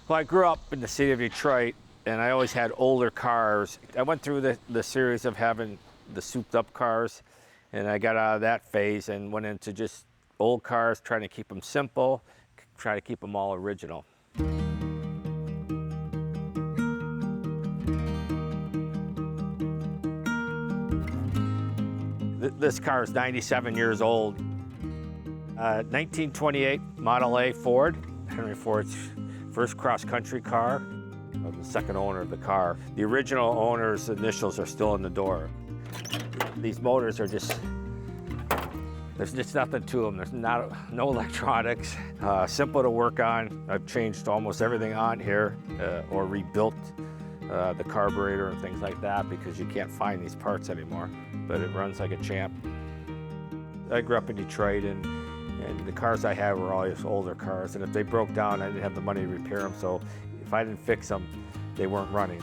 Well, I grew up in the city of Detroit, and I always had older cars. I went through the series of having the souped-up cars, and I got out of that phase and went into just old cars, trying to keep them simple, try to keep them all original. This car is 97 years old. 1928 Model A Ford, Henry Ford's first cross-country car. I'm the second owner of the car. The original owner's initials are still in the door. These motors are just, there's just nothing to them. There's no electronics, simple to work on. I've changed almost everything on here or rebuilt the carburetor and things like that because you can't find these parts anymore, but it runs like a champ. I grew up in Detroit and the cars I had were always older cars, and if they broke down, I didn't have the money to repair them, so if I didn't fix them, they weren't running.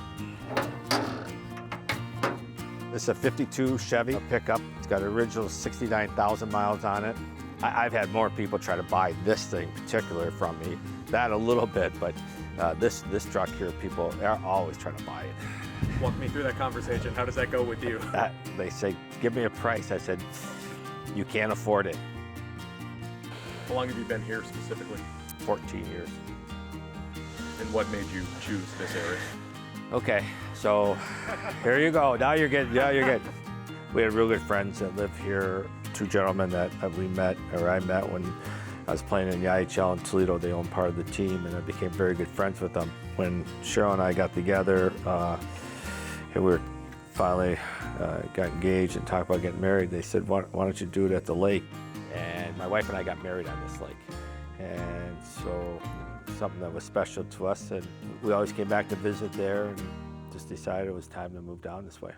This is a 52 Chevy pickup. It's got original 69,000 miles on it. I've had more people try to buy this thing in particular from me. That a little bit, but this truck here, people are always trying to buy it. Walk me through that conversation. How does that go with you? They say, give me a price. I said, you can't afford it. How long have you been here specifically? 14 years. And what made you choose this area? Okay, so here you go. Now you're good. Now you're good. We had real good friends that live here. Two gentlemen that I met when I was playing in the IHL in Toledo. They owned part of the team, and I became very good friends with them. When Cheryl and I got together, and we were finally got engaged and talked about getting married, they said, why don't you do it at the lake? And my wife and I got married on this lake. And so something that was special to us, and we always came back to visit there and just decided it was time to move down this way.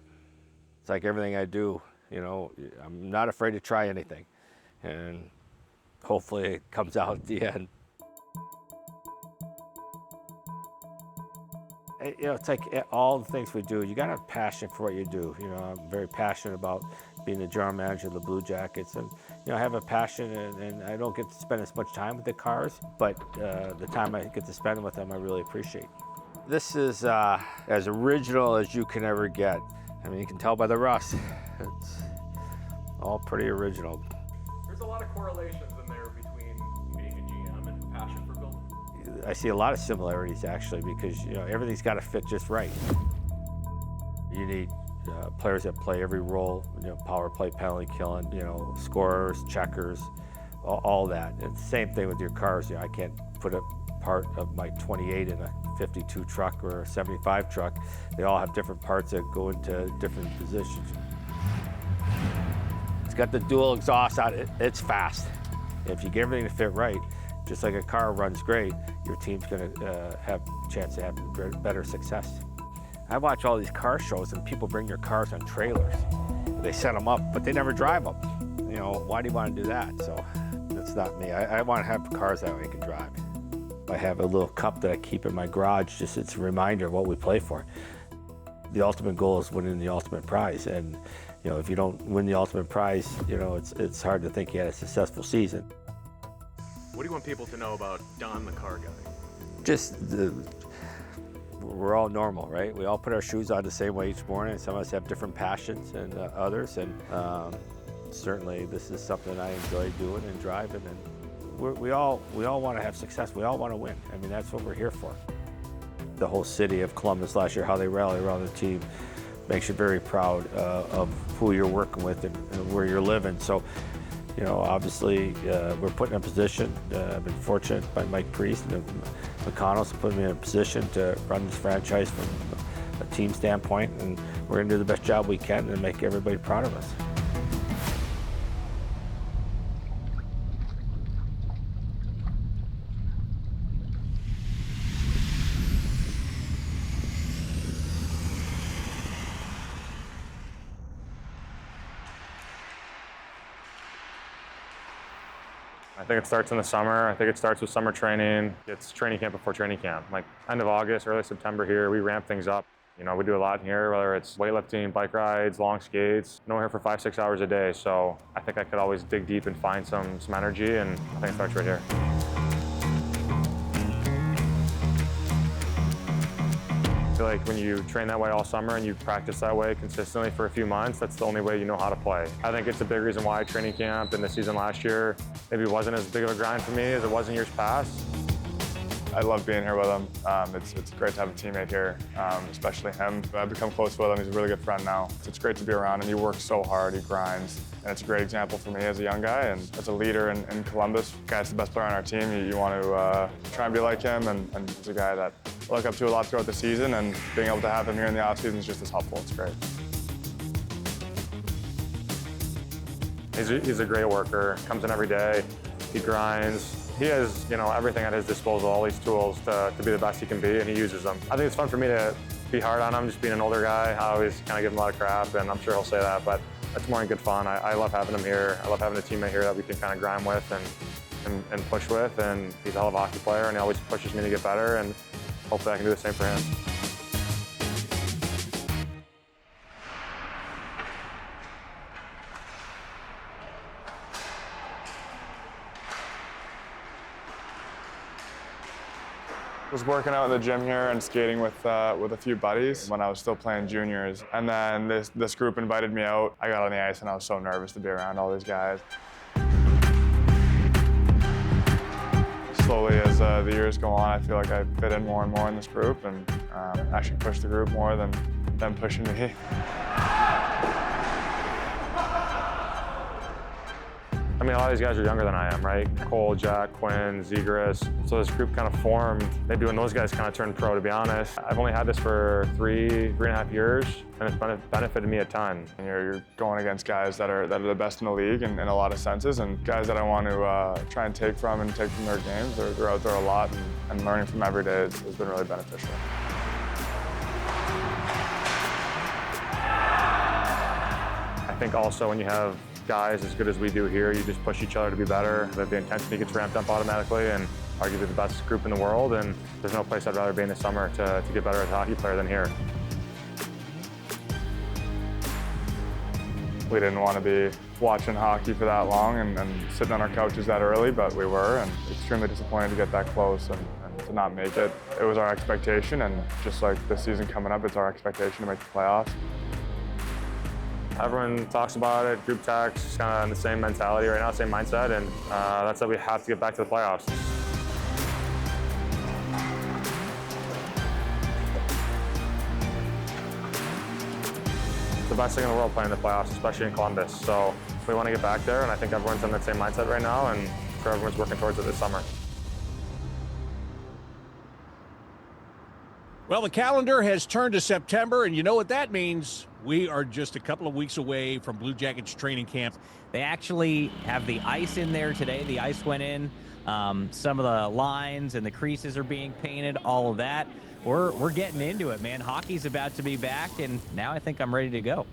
It's like everything I do, you know, I'm not afraid to try anything, and hopefully it comes out at the end. You know, it's like all the things we do, you gotta have passion for what you do. You know, I'm very passionate about being the general manager of the Blue Jackets, and you know, I have a passion, and I don't get to spend as much time with the cars, but the time I get to spend with them, I really appreciate. This is as original as you can ever get. I mean, you can tell by the rust. It's all pretty original. There's a lot of correlations in there between being a GM and passion for building. I see a lot of similarities actually, because you know, everything's got to fit just right. You need players that play every role, you know, power play, penalty killing, you know, scorers, checkers, all that. It's the same thing with your cars. You know, I can't put a part of my 28 in a 52 truck or a 75 truck. They all have different parts that go into different positions. It's got the dual exhaust on it. It's fast. If you get everything to fit right, just like a car runs great, your team's gonna have a chance to have better success. I watch all these car shows and people bring their cars on trailers. They set them up, but they never drive them. You know, why do you want to do that? So that's not me. I want to have cars that I can drive. I have a little cup that I keep in my garage, just it's a reminder of what we play for. The ultimate goal is winning the ultimate prize, and you know, if you don't win the ultimate prize, you know, it's hard to think you had a successful season. What do you want people to know about Don the car guy? Just we're all normal, right? We all put our shoes on the same way each morning. Some of us have different passions than others, and certainly this is something I enjoy doing and driving. And we all want to have success. We all want to win. I mean, that's what we're here for. The whole city of Columbus last year, how they rally around the team, makes you very proud of who you're working with and where you're living. So, you know, obviously we're put in a position. I've been fortunate by Mike Priest and McConnell's put me in a position to run this franchise from a team standpoint, and we're going to do the best job we can and make everybody proud of us. I think it starts in the summer. I think it starts with summer training. It's training camp before training camp. Like end of August, early September here, we ramp things up. You know, we do a lot here, whether it's weightlifting, bike rides, long skates. No, we're here for 5-6 hours a day, so I think I could always dig deep and find some energy, and I think it starts right here. feel like when you train that way all summer and you practice that way consistently for a few months, that's the only way you know how to play. I think it's a big reason why training camp and the season last year maybe wasn't as big of a grind for me as it was in years past. I love being here with him. It's great to have a teammate here, especially him. I've become close with him. He's a really good friend now. It's great to be around him. He works so hard, he grinds, and it's a great example for me as a young guy and as a leader in Columbus. The guy's the best player on our team. You want to try and be like him, and he's a guy that I look up to a lot throughout the season, and being able to have him here in the offseason is just as helpful. It's great. He's a great worker, comes in every day, he grinds. He has, everything at his disposal, all these tools to be the best he can be, and he uses them. I think it's fun for me to be hard on him, just being an older guy. I always kind of give him a lot of crap, and I'm sure he'll say that, but that's more in good fun. I love having him here. I love having a teammate here that we can kind of grind with and push with, and he's a hell of a hockey player, and he always pushes me to get better, and hopefully I can do the same for him. I was working out in the gym here and skating with a few buddies when I was still playing juniors. And then this group invited me out. I got on the ice and I was so nervous to be around all these guys. Slowly as the years go on, I feel like I fit in more and more in this group and actually push the group more than them pushing me. I mean, a lot of these guys are younger than I am, right? Cole, Jack, Quinn, Zegras. So this group kind of formed maybe when those guys kind of turned pro, to be honest. I've only had this for three and a half years, and it's benefited me a ton. And you're going against guys that are the best in the league in a lot of senses, and guys that I want to try and take from their games. They're out there a lot, and learning from every day has been really beneficial. I think also when you have guys as good as we do here, you just push each other to be better. The intensity gets ramped up automatically, and arguably the best group in the world, and there's no place I'd rather be in the summer to get better as a hockey player than here. We didn't want to be watching hockey for that long and sitting on our couches that early, but we were, and extremely disappointed to get that close and to not make it. It was our expectation, and just like the season coming up, it's our expectation to make the playoffs. Everyone talks about it, group text, kind of in the same mentality right now, same mindset, and that's that we have to get back to the playoffs. It's the best thing in the world playing in the playoffs, especially in Columbus. So we want to get back there, and I think everyone's on that same mindset right now, and sure everyone's working towards it this summer. Well, the calendar has turned to September, and you know what that means. We are just a couple of weeks away from Blue Jackets training camp. They actually have the ice in there today. The ice went in. Some of the lines and the creases are being painted, all of that. We're getting into it, man. Hockey's about to be back, and now I think I'm ready to go.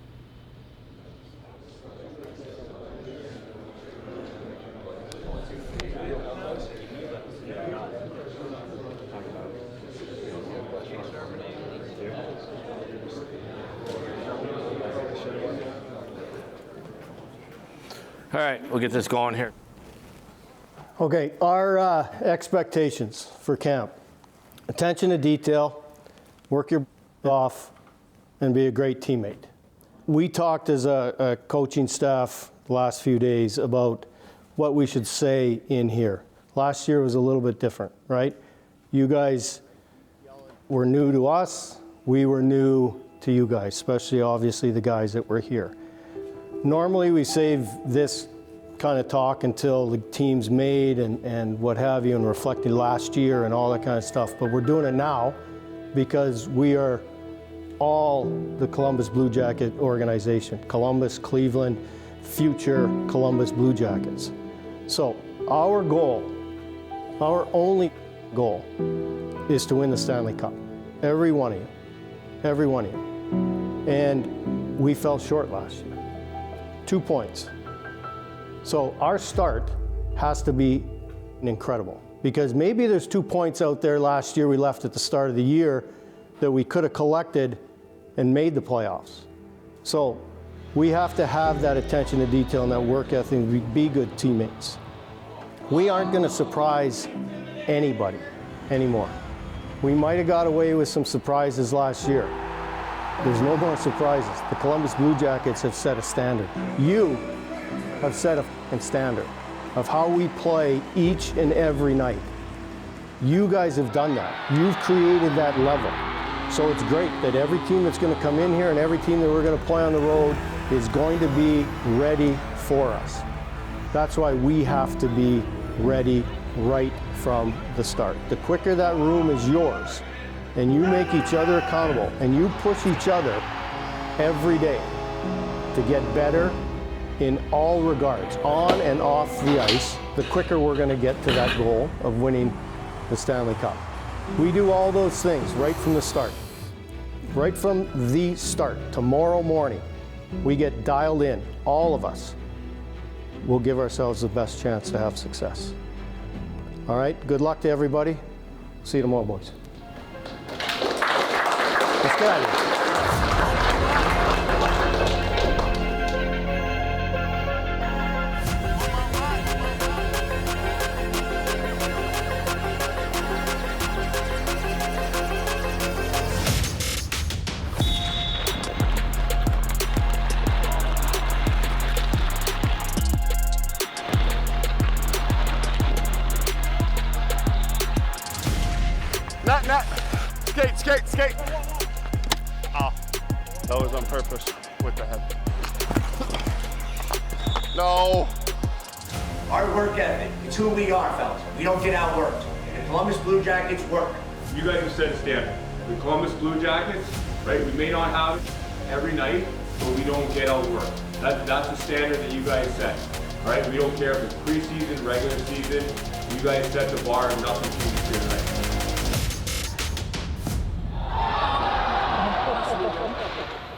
All right, we'll get this going here. Okay, our expectations for camp. Attention to detail, work your off, and be a great teammate. We talked as a coaching staff the last few days about what we should say in here. Last year was a little bit different, right? You guys were new to us, we were new to you guys, especially obviously the guys that were here. Normally we save this kind of talk until the team's made and what have you, and reflecting last year and all that kind of stuff, but we're doing it now because we are all the Columbus Blue Jacket organization. Columbus, Cleveland, future Columbus Blue Jackets. So our goal, our only goal, is to win the Stanley Cup. Every one of you. Every one of you. And we fell short last year. 2 points. So our start has to be incredible, because maybe there's 2 points out there last year we left at the start of the year that we could have collected and made the playoffs. So we have to have that attention to detail and that work ethic and be good teammates. We aren't going to surprise anybody anymore. We might have got away with some surprises last year. There's no more surprises. The Columbus Blue Jackets have set a standard. You have set a standard of how we play each and every night. You guys have done that. You've created that level. So it's great that every team that's going to come in here and every team that we're going to play on the road is going to be ready for us. That's why we have to be ready right from the start. The quicker that room is yours, and you make each other accountable, and you push each other every day to get better in all regards, on and off the ice, the quicker we're going to get to that goal of winning the Stanley Cup. We do all those things right from the start. Right from the start, tomorrow morning, we get dialed in, all of us. We'll give ourselves the best chance to have success. All right, good luck to everybody. See you tomorrow, boys. Let's get out of here. Net. Skate. Oh, that was on purpose with the head. No. Hard work ethic. It's who we are, fellas. We don't get outworked. And the Columbus Blue Jackets work. You guys have set a standard. The Columbus Blue Jackets, right? We may not have it every night, but we don't get outworked. That's the standard that you guys set. All right? We don't care if it's preseason, regular season. You guys set the bar and nothing changes here tonight.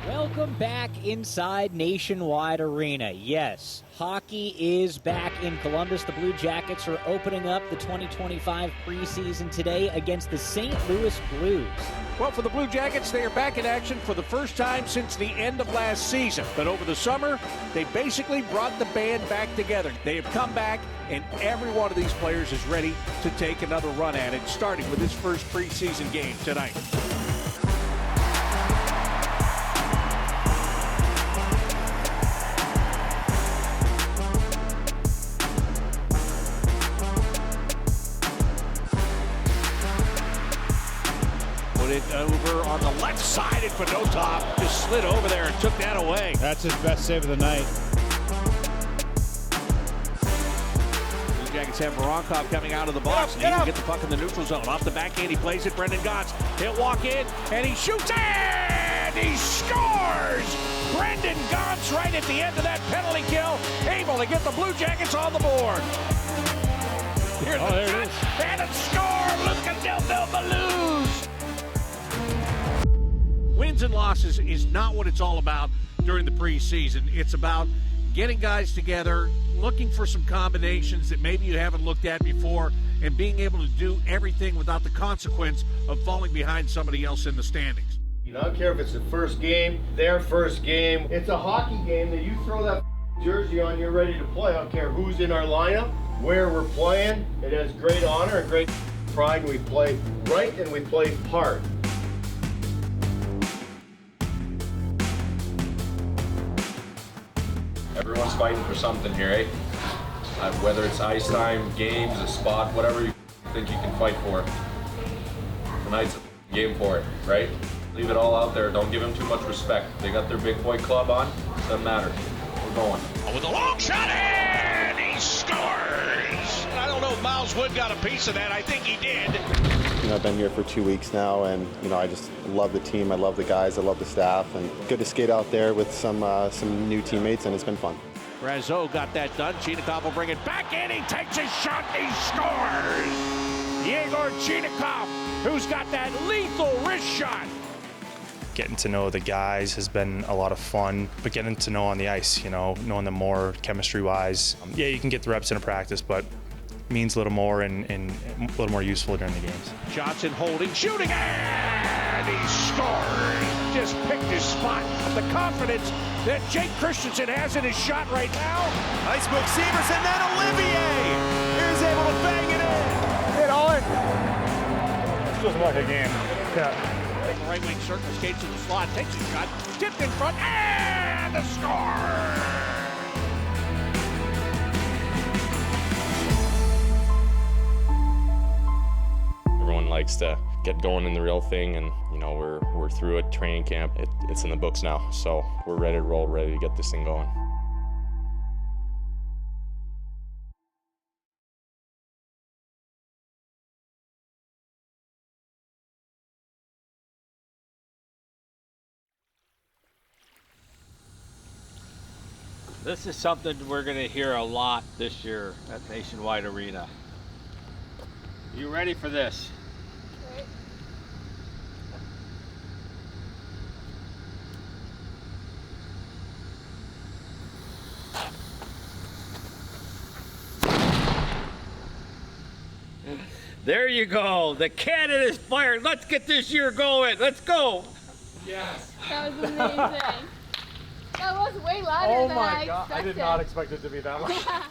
Welcome back inside Nationwide Arena. Yes, hockey is back in Columbus. The Blue Jackets are opening up the 2025 preseason today against the St. Louis Blues. Well, for the Blue Jackets, they are back in action for the first time since the end of last season. But over the summer, they basically brought the band back together. They have come back, and every one of these players is ready to take another run at it, starting with this first preseason game tonight. Over on the left side, and Fedotov just slid over there and took that away. That's his best save of the night. Blue Jackets have Voronkov coming out of the box, and he can get the puck in the neutral zone. Off the backhand, he plays it. Brendan Gaunce, he'll walk in, and he shoots, and he scores! Brendan Gaunce right at the end of that penalty kill, able to get the Blue Jackets on the board. Here's the shot, and a score! Luka Del Blues! Wins and losses is not what it's all about during the preseason. It's about getting guys together, looking for some combinations that maybe you haven't looked at before, and being able to do everything without the consequence of falling behind somebody else in the standings. I don't care if it's the first game, their first game. It's a hockey game that you throw that jersey on, you're ready to play. I don't care who's in our lineup, where we're playing. It has great honor and great pride, and we play right and we play hard. Everyone's fighting for something here, eh? Whether it's ice time, games, a spot, whatever you think you can fight for. Tonight's a game for it, right? Leave it all out there. Don't give them too much respect. They got their big boy club on. Doesn't matter. We're going. With a long shot, and he scores! I don't know if Miles Wood got a piece of that. I think he did. You know, I've been here for 2 weeks now, and I just love the team. I love the guys. I love the staff, and good to skate out there with some new teammates, and it's been fun. Brazeau got that done. Chinakhov will bring it back in. He takes his shot. He scores! Yegor Chinakhov, who's got that lethal wrist shot. Getting to know the guys has been a lot of fun, but getting to know on the ice, knowing them more chemistry-wise. Yeah, you can get the reps in a practice, but means a little more and a little more useful during the games. Johnson holding, shooting, and he scores! Just picked his spot. The confidence that Jake Christensen has in his shot right now. Nice move, Sievers, and then Olivier is able to bang it in. Hit on. just like a game. Yeah. Right wing circle, skates to the slot, takes a shot, tipped in front, and a score! Everyone likes to get going in the real thing, and you know we're through it. Training camp, it's in the books now, so we're ready to roll, ready to get this thing going. This is something we're going to hear a lot this year at Nationwide Arena. You ready for this? There you go. The cannon is fired. Let's get this year going. Let's go. Yes. That was amazing. That was way louder than I expected. I did not expect it to be that loud.